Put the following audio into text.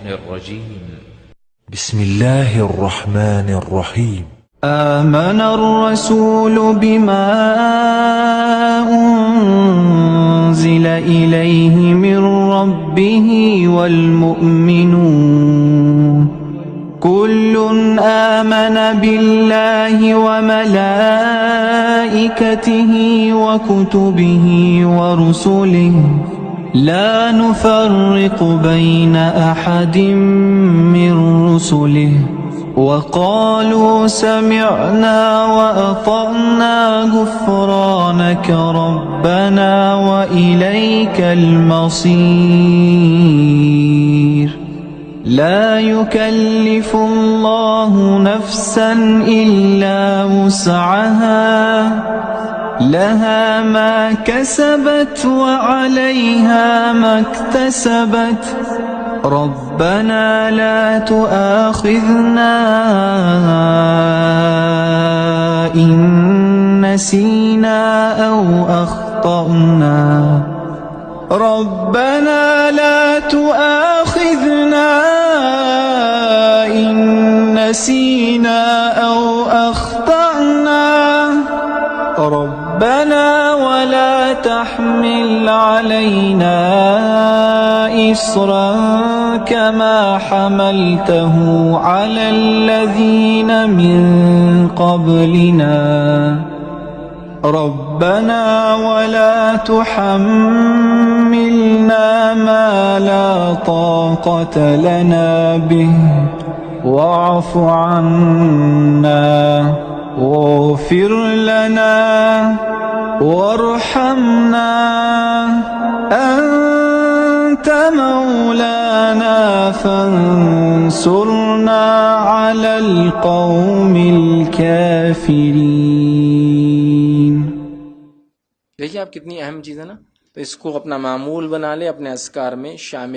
الرجيم. بسم الله الرحمن الرحيم. آمن الرسول بما أنزل إليه من ربه والمؤمنون كل آمن بالله وملائكته وكتبه ورسله لا نفرق بين أحد من رسله وقالوا سمعنا وأطعنا غفرانك ربنا وإليك المصير. لا يكلف الله نفسا إلا وسعها لها ما كسبت وعليها ما اكتسبت ربنا لا تؤاخذنا إن نسينا أو أخطأنا ربنا لا تؤاخذنا إن نسينا أو أخطأنا ربنا ولا تحمل علينا إصرا كما حملته على الذين من قبلنا ربنا ولا تحملنا ما لا طاقة لنا به واعف عنا واغفر لنا وارحمنا أنت مولانا فانصرنا على القوم الكافرين. देखिए आप कितनी अहम चीज़ है ना, तो इसको अपना मामूल बना ले, अपने अस्कार में शामिल